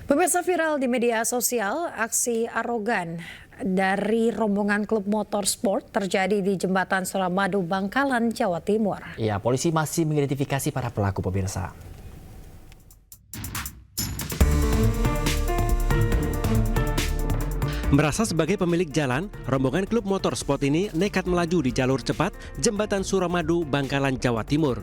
Pemirsa, viral di media sosial, aksi arogan dari rombongan klub motorsport terjadi di Jembatan Suramadu, Bangkalan, Jawa Timur. Ya, polisi masih mengidentifikasi para pelaku, pemirsa. Merasa sebagai pemilik jalan, rombongan klub motorsport ini nekat melaju di jalur cepat Jembatan Suramadu, Bangkalan, Jawa Timur.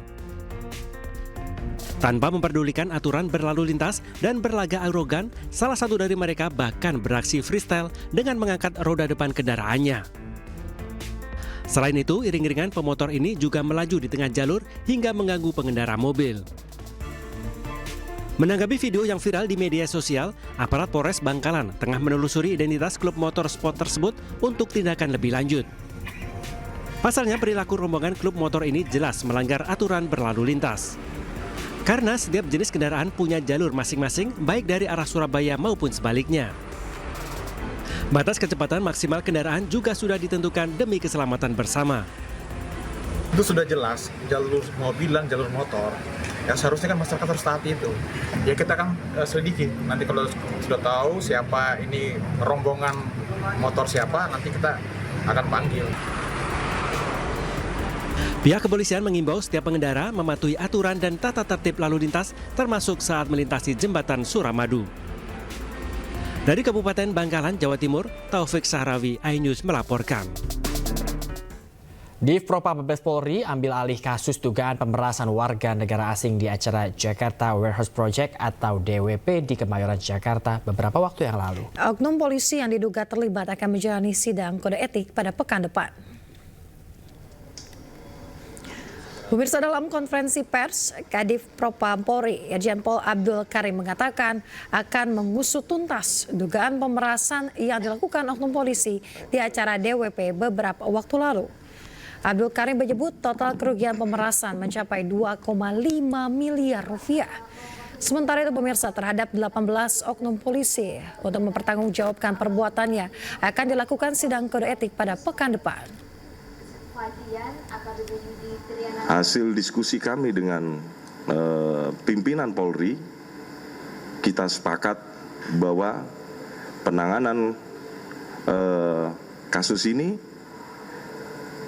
Tanpa memperdulikan aturan berlalu lintas dan berlaga arogan, salah satu dari mereka bahkan beraksi freestyle dengan mengangkat roda depan kendaraannya. Selain itu, iring-iringan pemotor ini juga melaju di tengah jalur hingga mengganggu pengendara mobil. Menanggapi video yang viral di media sosial, aparat Polres Bangkalan tengah menelusuri identitas klub motorsport tersebut untuk tindakan lebih lanjut. Pasalnya, perilaku rombongan klub motor ini jelas melanggar aturan berlalu lintas. Karena setiap jenis kendaraan punya jalur masing-masing, baik dari arah Surabaya maupun sebaliknya. Batas kecepatan maksimal kendaraan juga sudah ditentukan demi keselamatan bersama. Itu sudah jelas, jalur mobil dan jalur motor. Ya seharusnya kan masyarakat harus taati itu. Ya kita kan selidiki. Nanti kalau sudah tahu siapa ini rombongan motor siapa, nanti kita akan panggil. Pihak kepolisian mengimbau setiap pengendara mematuhi aturan dan tata tertib lalu lintas termasuk saat melintasi Jembatan Suramadu. Dari Kabupaten Bangkalan, Jawa Timur, Taufik Sahrawi, iNews melaporkan. Div Propam Mabes Polri ambil alih kasus dugaan pemerasan warga negara asing di acara Jakarta Warehouse Project atau DWP di Kemayoran, Jakarta beberapa waktu yang lalu. Oknum polisi yang diduga terlibat akan menjalani sidang kode etik pada pekan depan. Pemirsa, dalam konferensi pers, Kadif Propam Polri, Irjen Pol Abdul Karim mengatakan akan mengusut tuntas dugaan pemerasan yang dilakukan oknum polisi di acara DWP beberapa waktu lalu. Abdul Karim menyebut total kerugian pemerasan mencapai 2,5 miliar rupiah. Sementara itu, pemirsa, terhadap 18 oknum polisi untuk mempertanggungjawabkan perbuatannya akan dilakukan sidang kode etik pada pekan depan. Hasil diskusi kami dengan pimpinan Polri, kita sepakat bahwa penanganan kasus ini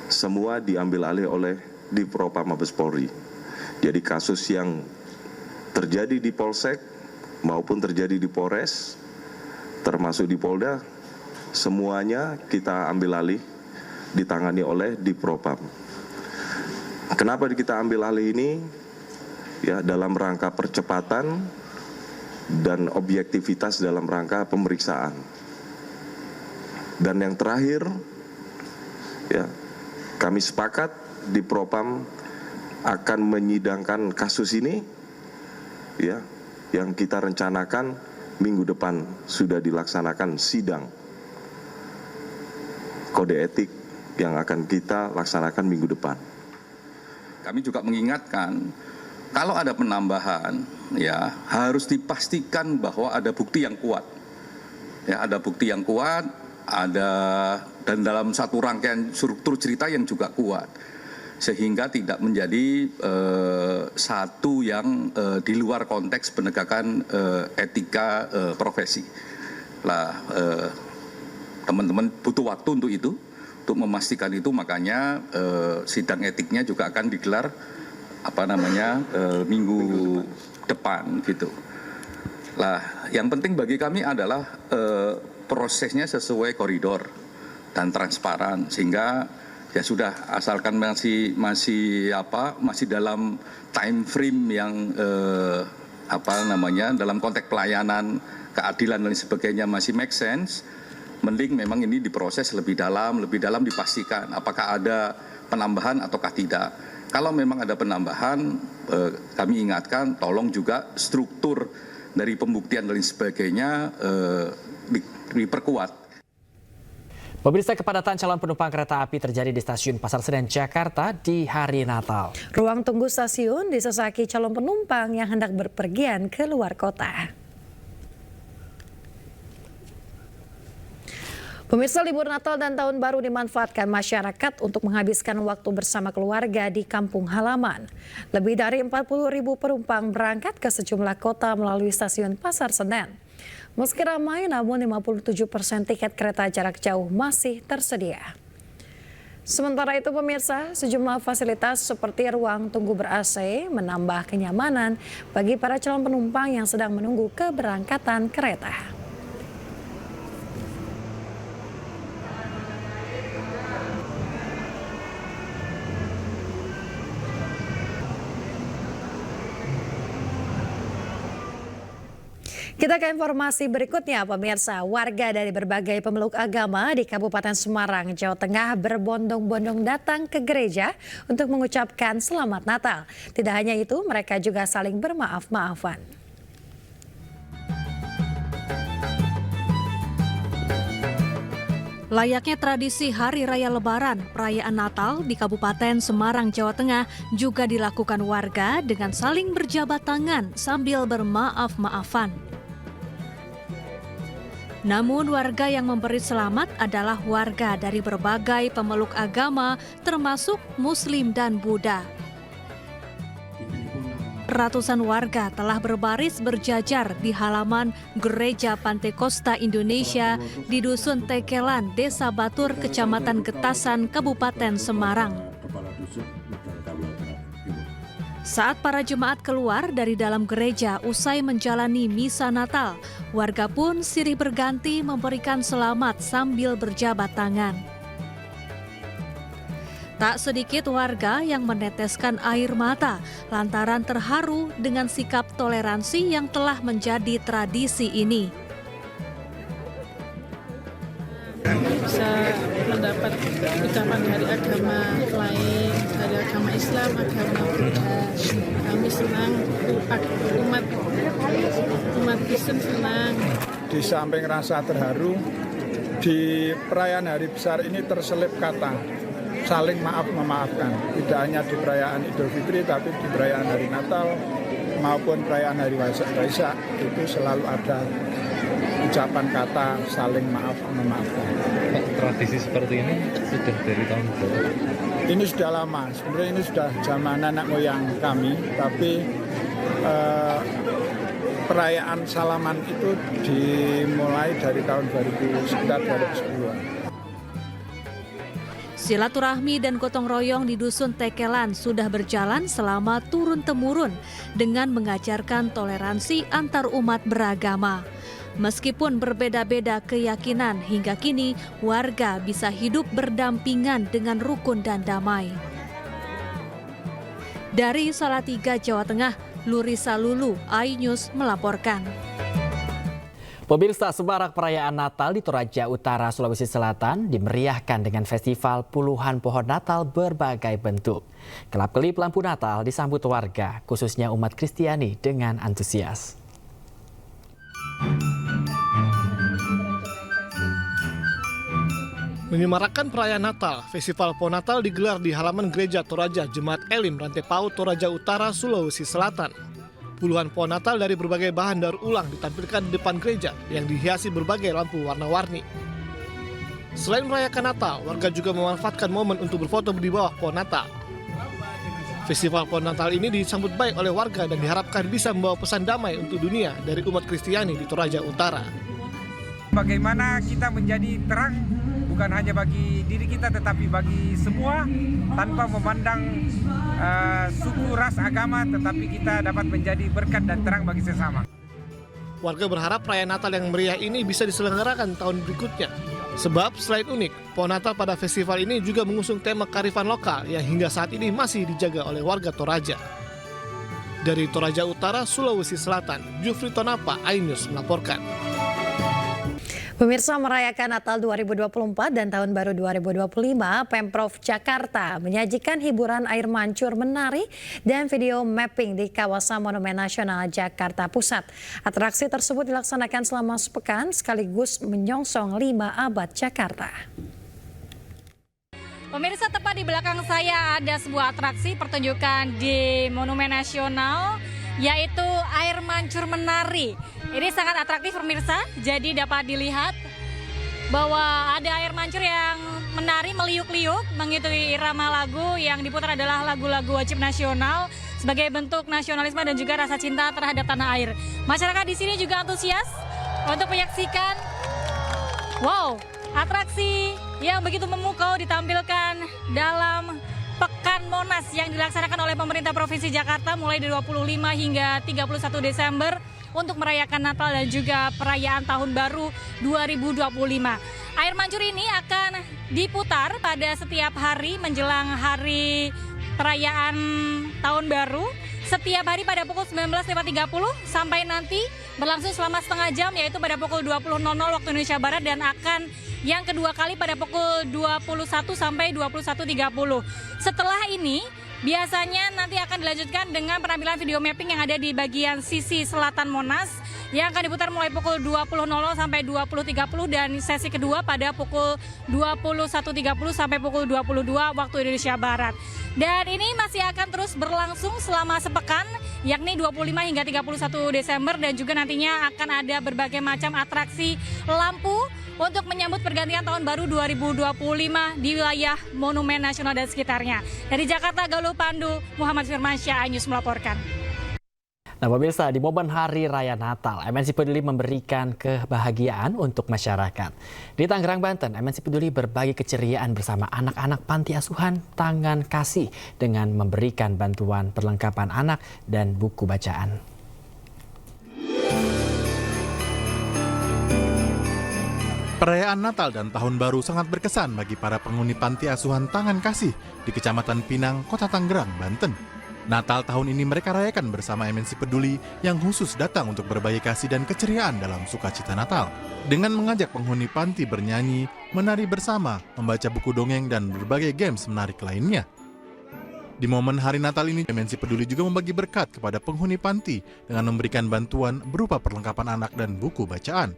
semua diambil alih oleh Div Propam Mabes Polri. Jadi kasus yang terjadi di Polsek maupun terjadi di Polres, termasuk di Polda, semuanya kita ambil alih, ditangani oleh Div Propam. Kenapa kita ambil alih ini? Ya, dalam rangka percepatan dan objektivitas dalam rangka pemeriksaan. Dan yang terakhir, ya, kami sepakat di Propam akan menyidangkan kasus ini, ya, yang kita rencanakan minggu depan sudah dilaksanakan sidang kode etik yang akan kita laksanakan minggu depan. Kami juga mengingatkan kalau ada penambahan, ya harus dipastikan bahwa ada bukti yang kuat. Ya, ada bukti yang kuat, dan dalam satu rangkaian struktur cerita yang juga kuat, sehingga tidak menjadi satu yang di luar konteks penegakan etika profesi. Lah, teman-teman butuh waktu untuk itu. Untuk memastikan itu, makanya sidang etiknya juga akan digelar minggu depan gitu. Lah, yang penting bagi kami adalah prosesnya sesuai koridor dan transparan, sehingga ya sudah, asalkan masih dalam time frame yang dalam konteks pelayanan, keadilan dan sebagainya masih make sense. Mending memang ini diproses lebih dalam dipastikan apakah ada penambahan ataukah tidak. Kalau memang ada penambahan, kami ingatkan tolong juga struktur dari pembuktian dan sebagainya diperkuat. Pemirsa, kepadatan calon penumpang kereta api terjadi di stasiun Pasar Senen, Jakarta di hari Natal. Ruang tunggu stasiun disesaki calon penumpang yang hendak berpergian ke luar kota. Pemirsa, libur Natal dan Tahun Baru dimanfaatkan masyarakat untuk menghabiskan waktu bersama keluarga di kampung halaman. Lebih dari 40.000 penumpang berangkat ke sejumlah kota melalui stasiun Pasar Senen. Meski ramai, namun 57% tiket kereta jarak jauh masih tersedia. Sementara itu pemirsa, sejumlah fasilitas seperti ruang tunggu ber-AC menambah kenyamanan bagi para calon penumpang yang sedang menunggu keberangkatan kereta. Kita ke informasi berikutnya, pemirsa. Warga dari berbagai pemeluk agama di Kabupaten Semarang, Jawa Tengah berbondong-bondong datang ke gereja untuk mengucapkan Selamat Natal. Tidak hanya itu, mereka juga saling bermaaf-maafan. Layaknya tradisi Hari Raya Lebaran, perayaan Natal di Kabupaten Semarang, Jawa Tengah juga dilakukan warga dengan saling berjabat tangan sambil bermaaf-maafan. Namun warga yang memberi selamat adalah warga dari berbagai pemeluk agama termasuk Muslim dan Buddha. Ratusan warga telah berbaris berjajar di halaman Gereja Pantekosta Indonesia di Dusun Tekelan, Desa Batur, Kecamatan Getasan, Kabupaten Semarang. Saat para jemaat keluar dari dalam gereja usai menjalani misa Natal, warga pun silih berganti memberikan selamat sambil berjabat tangan. Tak sedikit warga yang meneteskan air mata lantaran terharu dengan sikap toleransi yang telah menjadi tradisi ini. Bisa mendapat ucapan dari agama lain, dari agama Islam, agama Buddha. Kami senang, umat Kristen senang. Di samping rasa terharu, di perayaan hari besar ini terselip kata saling maaf memaafkan. Tidak hanya di perayaan Idul Fitri, tapi di perayaan hari Natal maupun perayaan hari Waisak itu selalu ada ucapan kata saling maaf memaafkan. Tradisi seperti ini sudah dari tahun berapa? Ini sudah lama, sebenarnya ini sudah zaman nenek moyang kami, tapi perayaan salaman itu dimulai dari tahun 2010-an. Silaturahmi dan gotong royong di Dusun Tekelan sudah berjalan selama turun-temurun dengan mengajarkan toleransi antar umat beragama. Meskipun berbeda-beda keyakinan, hingga kini warga bisa hidup berdampingan dengan rukun dan damai. Dari Salatiga, Jawa Tengah, Lurisa Lulu, iNews melaporkan. Pemirsa, semarak perayaan Natal di Toraja Utara, Sulawesi Selatan dimeriahkan dengan festival puluhan pohon Natal berbagai bentuk. Kelap-kelip lampu Natal disambut warga, khususnya umat Kristiani dengan antusias. Menyemarakkan perayaan Natal, Festival Pohon Natal digelar di halaman Gereja Toraja Jemaat Elim Rantai Paut Toraja Utara, Sulawesi Selatan. Puluhan pohon Natal dari berbagai bahan daur ulang ditampilkan di depan gereja yang dihiasi berbagai lampu warna-warni. Selain merayakan Natal, warga juga memanfaatkan momen untuk berfoto di bawah pohon Natal. Festival Pohon Natal ini disambut baik oleh warga dan diharapkan bisa membawa pesan damai untuk dunia dari umat Kristiani di Toraja Utara. Bagaimana kita menjadi terang bukan hanya bagi diri kita tetapi bagi semua tanpa memandang suku, ras, agama, tetapi kita dapat menjadi berkat dan terang bagi sesama. Warga berharap perayaan Natal yang meriah ini bisa diselenggarakan tahun berikutnya. Sebab selain unik, pohon Natal pada festival ini juga mengusung tema kearifan lokal yang hingga saat ini masih dijaga oleh warga Toraja. Dari Toraja Utara, Sulawesi Selatan, Jufri Tonapa, iNews melaporkan. Pemirsa, merayakan Natal 2024 dan Tahun Baru 2025, Pemprov Jakarta menyajikan hiburan air mancur menari dan video mapping di kawasan Monumen Nasional Jakarta Pusat. Atraksi tersebut dilaksanakan selama sepekan sekaligus menyongsong 5 abad Jakarta. Pemirsa, tepat di belakang saya ada sebuah atraksi pertunjukan di Monumen Nasional, yaitu air mancur menari. Ini sangat atraktif pemirsa, jadi dapat dilihat bahwa ada air mancur yang menari meliuk-liuk mengikuti irama lagu yang diputar adalah lagu-lagu wajib nasional sebagai bentuk nasionalisme dan juga rasa cinta terhadap tanah air. Masyarakat di sini juga antusias untuk menyaksikan atraksi yang begitu memukau ditampilkan dalam Pekan Monas yang dilaksanakan oleh pemerintah Provinsi Jakarta mulai dari 25 hingga 31 Desember untuk merayakan Natal dan juga perayaan Tahun Baru 2025. Air mancur ini akan diputar pada setiap hari menjelang hari perayaan Tahun Baru, setiap hari pada pukul 19.30 sampai nanti berlangsung selama setengah jam, yaitu pada pukul 20.00 waktu Indonesia Barat, dan akan yang kedua kali pada pukul 21 sampai 21.30. Setelah ini biasanya nanti akan dilanjutkan dengan penampilan video mapping yang ada di bagian sisi selatan Monas yang akan diputar mulai pukul 20.00 sampai 20.30 dan sesi kedua pada pukul 21.30 sampai pukul 22 waktu Indonesia Barat. Dan ini masih akan terus berlangsung selama sepekan, yakni 25 hingga 31 Desember, dan juga nantinya akan ada berbagai macam atraksi lampu untuk menyambut pergantian tahun baru 2025 di wilayah Monumen Nasional dan sekitarnya. Dari Jakarta, Galuh Pandu, Muhammad Firmansyah, iNews melaporkan. Nah pemirsa, di momen Hari Raya Natal, MNC Peduli memberikan kebahagiaan untuk masyarakat. Di Tangerang, Banten, MNC Peduli berbagi keceriaan bersama anak-anak panti asuhan Tangan Kasih dengan memberikan bantuan perlengkapan anak dan buku bacaan. Perayaan Natal dan Tahun Baru sangat berkesan bagi para penghuni panti asuhan Tangan Kasih di Kecamatan Pinang, Kota Tangerang, Banten. Natal tahun ini mereka rayakan bersama MNC Peduli yang khusus datang untuk berbagi kasih dan keceriaan dalam sukacita Natal. Dengan mengajak penghuni panti bernyanyi, menari bersama, membaca buku dongeng, dan berbagai games menarik lainnya. Di momen hari Natal ini, MNC Peduli juga membagi berkat kepada penghuni panti dengan memberikan bantuan berupa perlengkapan anak dan buku bacaan.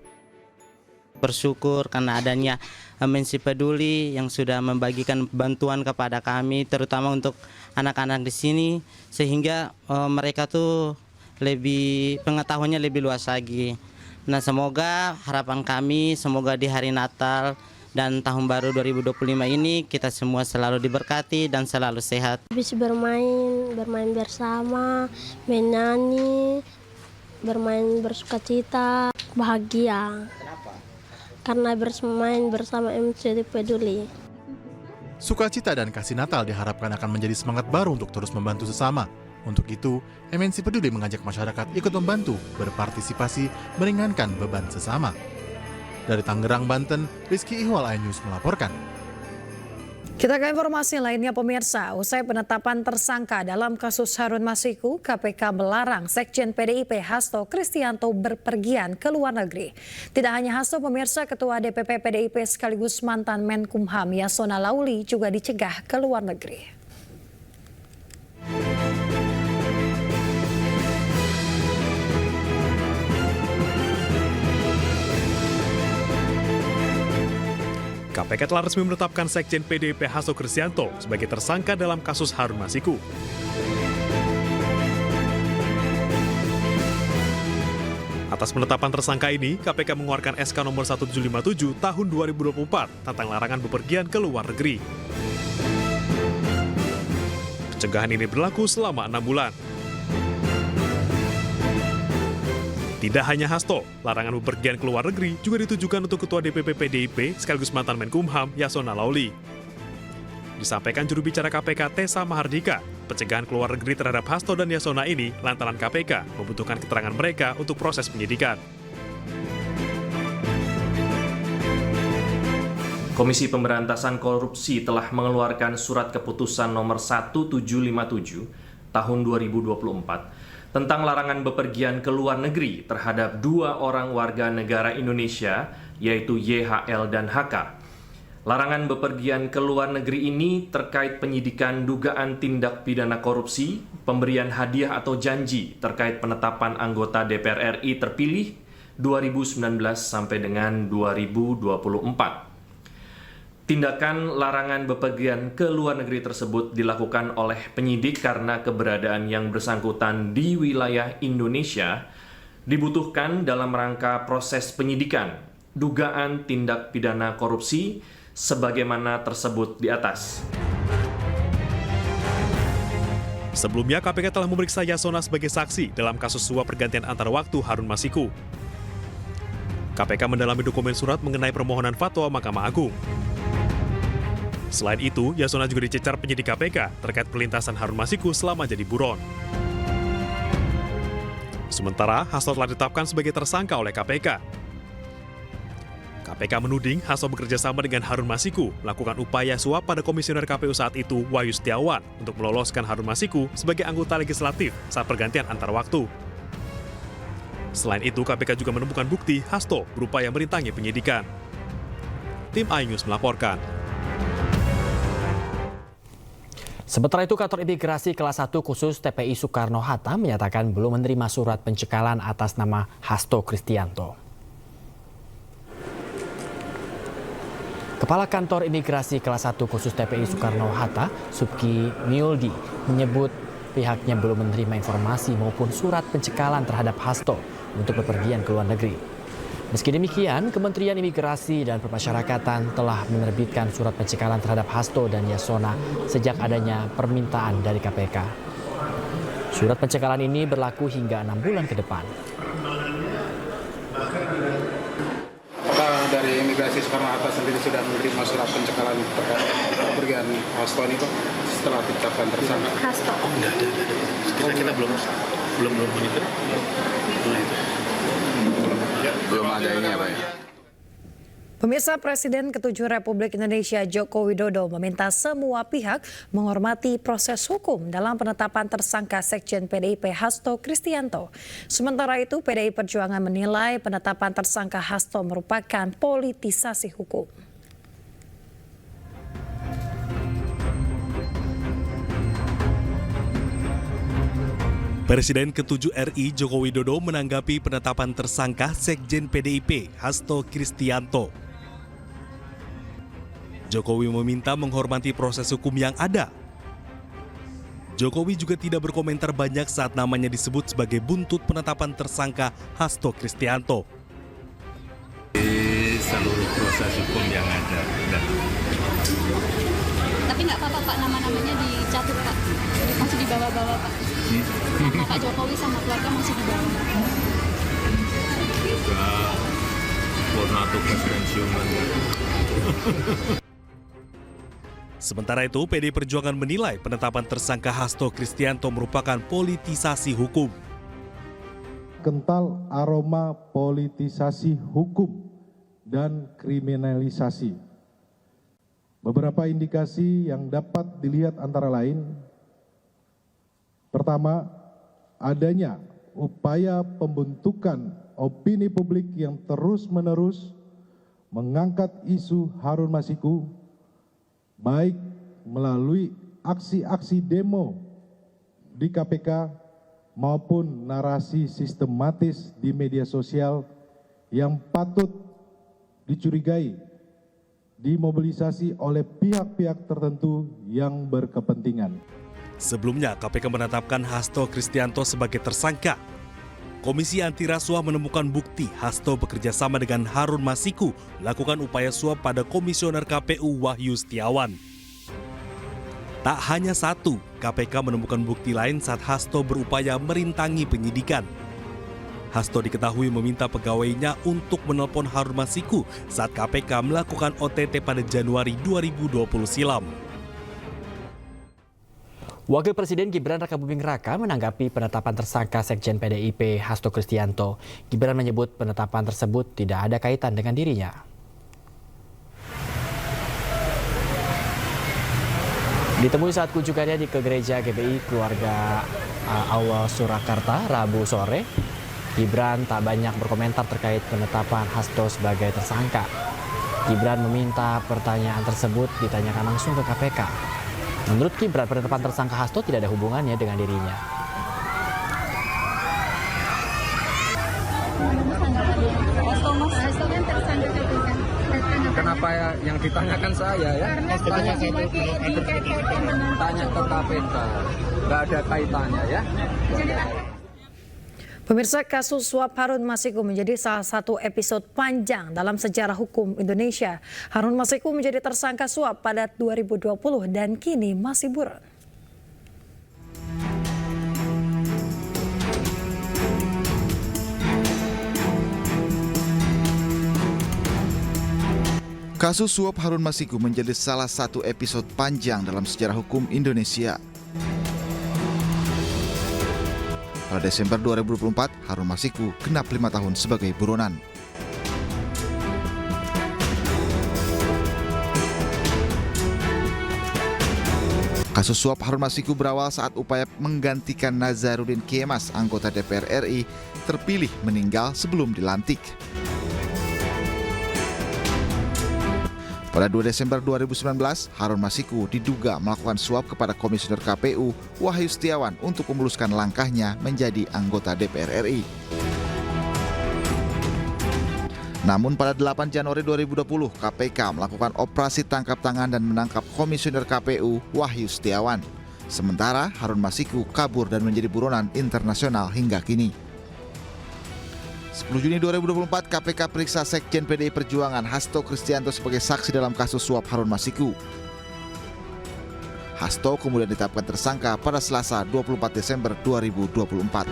Bersyukur karena adanya MNC Peduli yang sudah membagikan bantuan kepada kami, terutama untuk anak-anak di sini, sehingga mereka tuh lebih pengetahuannya lebih luas lagi. Nah, semoga harapan kami, semoga di hari Natal dan Tahun Baru 2025 ini kita semua selalu diberkati dan selalu sehat. Bisa bermain bersama, menyanyi, bermain bersukacita, bahagia. Karena bermain bersama MNC Peduli. Sukacita dan kasih Natal diharapkan akan menjadi semangat baru untuk terus membantu sesama. Untuk itu, MNC Peduli mengajak masyarakat ikut membantu, berpartisipasi, meringankan beban sesama. Dari Tangerang, Banten, Rizky Ihwal, iNews melaporkan. Kita ke informasi lainnya pemirsa, usai penetapan tersangka dalam kasus Harun Masiku, KPK melarang Sekjen PDIP Hasto Kristianto berpergian ke luar negeri. Tidak hanya Hasto pemirsa, Ketua DPP PDIP sekaligus mantan Menkumham Yasona Lauli juga dicegah ke luar negeri. KPK telah resmi menetapkan Sekjen PDIP Hasto Kristianto sebagai tersangka dalam kasus Harun Masiku. Atas penetapan tersangka ini, KPK mengeluarkan SK nomor 1757 tahun 2024 tentang larangan bepergian ke luar negeri. Pencegahan ini berlaku selama 6 bulan. Tidak hanya Hasto, larangan bepergian ke luar negeri juga ditujukan untuk Ketua DPP PDIP sekaligus mantan Menkumham Yasona Lauli. Disampaikan juru bicara KPK Tessa Mahardika, pencegahan ke luar negeri terhadap Hasto dan Yasona ini lantaran KPK membutuhkan keterangan mereka untuk proses penyidikan. Komisi Pemberantasan Korupsi telah mengeluarkan surat keputusan nomor 1757 tahun 2024 tentang larangan bepergian ke luar negeri terhadap 2 orang warga negara Indonesia, yaitu YHL dan HK. Larangan bepergian ke luar negeri ini terkait penyidikan dugaan tindak pidana korupsi, pemberian hadiah atau janji terkait penetapan anggota DPR RI terpilih 2019 sampai dengan 2024. Tindakan larangan bepergian ke luar negeri tersebut dilakukan oleh penyidik karena keberadaan yang bersangkutan di wilayah Indonesia dibutuhkan dalam rangka proses penyidikan dugaan tindak pidana korupsi sebagaimana tersebut di atas. Sebelumnya, KPK telah memeriksa Yasona sebagai saksi dalam kasus suap pergantian antar waktu Harun Masiku. KPK mendalami dokumen surat mengenai permohonan fatwa Mahkamah Agung. Selain itu, Yasona juga dicecar penyidik KPK terkait perlintasan Harun Masiku selama jadi buron. Sementara, Hasto telah ditetapkan sebagai tersangka oleh KPK. KPK menuding Hasto bekerja sama dengan Harun Masiku melakukan upaya suap pada komisioner KPU saat itu, Wahyu Setiawan, untuk meloloskan Harun Masiku sebagai anggota legislatif saat pergantian antar waktu. Selain itu, KPK juga menemukan bukti Hasto berupaya merintangi penyidikan. Tim iNews melaporkan. Sementara itu, kantor imigrasi kelas 1 khusus TPI Soekarno-Hatta menyatakan belum menerima surat pencekalan atas nama Hasto Kristianto. Kepala Kantor Imigrasi kelas 1 khusus TPI Soekarno-Hatta, Subki Miuldi, menyebut pihaknya belum menerima informasi maupun surat pencekalan terhadap Hasto untuk bepergian ke luar negeri. Meski demikian, Kementerian Imigrasi dan Pemasyarakatan telah menerbitkan surat pencekalan terhadap Hasto dan Yasona sejak adanya permintaan dari KPK. Surat pencekalan ini berlaku hingga 6 bulan ke depan. Apakah dari Imigrasi Soekarno-Hatta sendiri sudah menerima surat pencekalan terkait kepergian Hasto ini, Pak, setelah ditetapkan tersangka? Hasto. Kita belum monitor. Belum ada ini apa ya? Pemirsa, Presiden ke-7 Republik Indonesia Joko Widodo meminta semua pihak menghormati proses hukum dalam penetapan tersangka Sekjen PDIP Hasto Kristianto. Sementara itu, PDI Perjuangan menilai penetapan tersangka Hasto merupakan politisasi hukum. Presiden ke-7 RI Joko Widodo menanggapi penetapan tersangka Sekjen PDIP Hasto Kristianto. Jokowi meminta menghormati proses hukum yang ada. Jokowi juga tidak berkomentar banyak saat namanya disebut sebagai buntut penetapan tersangka Hasto Kristianto. Seluruh proses hukum yang ada. Tapi nggak apa-apa Pak, nama-namanya dicatut Pak, masih dibawa-bawa Pak. Nama Pak Jokowi sama keluarga masih dibawa. Juga warna tugas pensiunan. Sementara itu, PDI Perjuangan menilai penetapan tersangka Hasto Kristianto merupakan politisasi hukum. Kental aroma politisasi hukum dan kriminalisasi. Beberapa indikasi yang dapat dilihat antara lain, pertama, adanya upaya pembentukan opini publik yang terus-menerus mengangkat isu Harun Masiku, baik melalui aksi-aksi demo di KPK maupun narasi sistematis di media sosial yang patut dicurigai dimobilisasi oleh pihak-pihak tertentu yang berkepentingan. Sebelumnya, KPK menetapkan Hasto Kristianto sebagai tersangka. Komisi Anti Rasuah menemukan bukti Hasto bekerja sama dengan Harun Masiku melakukan upaya suap pada Komisioner KPU Wahyu Setiawan. Tak hanya satu, KPK menemukan bukti lain saat Hasto berupaya merintangi penyidikan. Hasto diketahui meminta pegawainya untuk menelpon Harun Masiku saat KPK melakukan OTT pada Januari 2020 silam. Wakil Presiden Gibran Rakabuming Raka menanggapi penetapan tersangka Sekjen PDIP Hasto Kristianto. Gibran menyebut penetapan tersebut tidak ada kaitan dengan dirinya. Ditemui saat kunjungannya ke gereja GBI Keluarga Awal Surakarta Rabu sore, Gibran tak banyak berkomentar terkait penetapan Hasto sebagai tersangka. Gibran meminta pertanyaan tersebut ditanyakan langsung ke KPK. Menurut Gibran, penetapan tersangka Hasto tidak ada hubungannya dengan dirinya. Kenapa ya yang ditanyakan saya ya? Tanya ke KPK, nggak ada kaitannya ya. Pemirsa, kasus suap Harun Masiku menjadi salah satu episode panjang dalam sejarah hukum Indonesia. Harun Masiku menjadi tersangka suap pada 2020 dan kini masih buron. Kasus suap Harun Masiku menjadi salah satu episode panjang dalam sejarah hukum Indonesia. Pada Desember 2024, Harun Masiku genap 5 tahun sebagai buronan. Kasus suap Harun Masiku berawal saat upaya menggantikan Nazarudin Kemas, anggota DPR RI, terpilih meninggal sebelum dilantik. Pada 2 Desember 2019, Harun Masiku diduga melakukan suap kepada Komisioner KPU Wahyu Setiawan untuk memuluskan langkahnya menjadi anggota DPR RI. Namun pada 8 Januari 2020, KPK melakukan operasi tangkap tangan dan menangkap Komisioner KPU Wahyu Setiawan. Sementara Harun Masiku kabur dan menjadi buronan internasional hingga kini. 10 Juni 2024, KPK periksa Sekjen PDI Perjuangan Hasto Kristianto sebagai saksi dalam kasus suap Harun Masiku. Hasto kemudian ditetapkan tersangka pada Selasa 24 Desember 2024.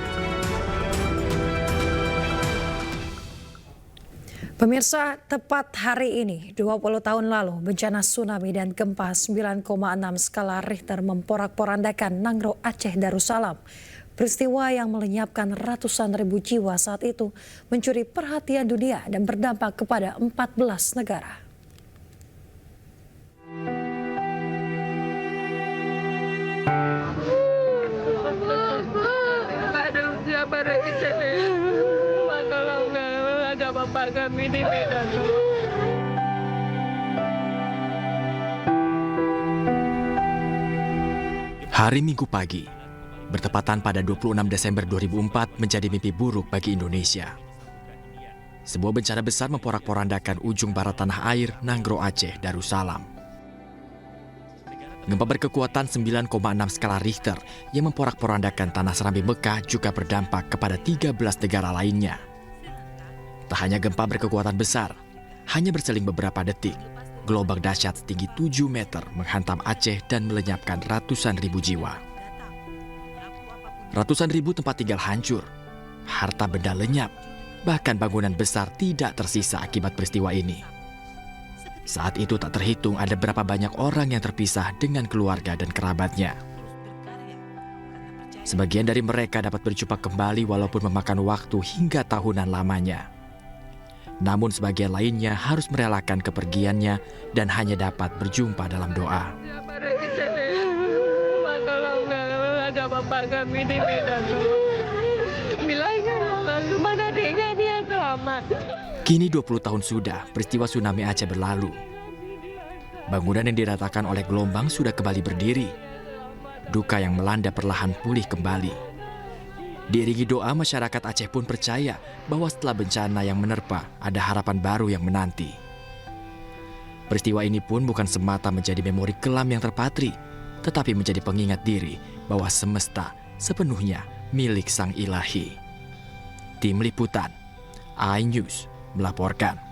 Pemirsa, tepat hari ini, 20 tahun lalu, bencana tsunami dan gempa 9,6 skala Richter memporak-porandakan Nanggroe, Aceh Darussalam. Peristiwa yang melenyapkan ratusan ribu jiwa saat itu mencuri perhatian dunia dan berdampak kepada 14 negara. Hari Minggu pagi, bertepatan pada 26 Desember 2004 menjadi mimpi buruk bagi Indonesia. Sebuah bencana besar memporak-porandakan ujung barat tanah air Nanggroe, Aceh Darussalam. Gempa berkekuatan 9,6 skala Richter yang memporak-porandakan tanah Serambi Mekah juga berdampak kepada 13 negara lainnya. Tak hanya gempa berkekuatan besar, hanya berseling beberapa detik, gelombang dahsyat setinggi 7 meter menghantam Aceh dan melenyapkan ratusan ribu jiwa. Ratusan ribu tempat tinggal hancur, harta benda lenyap, bahkan bangunan besar tidak tersisa akibat peristiwa ini. Saat itu tak terhitung ada berapa banyak orang yang terpisah dengan keluarga dan kerabatnya. Sebagian dari mereka dapat berjumpa kembali walaupun memakan waktu hingga tahunan lamanya. Namun sebagian lainnya harus merelakan kepergiannya dan hanya dapat berjumpa dalam doa. Bapak kami di Medan. Bilangkan mana adiknya dia selamat. Kini 20 tahun sudah peristiwa tsunami Aceh berlalu. Bangunan yang diratakan oleh gelombang sudah kembali berdiri. Duka yang melanda perlahan pulih kembali. Diiringi doa, masyarakat Aceh pun percaya bahwa setelah bencana yang menerpa ada harapan baru yang menanti. Peristiwa ini pun bukan semata menjadi memori kelam yang terpatri, tetapi menjadi pengingat diri bahwa semesta sepenuhnya milik Sang Ilahi. Tim Liputan, iNews melaporkan.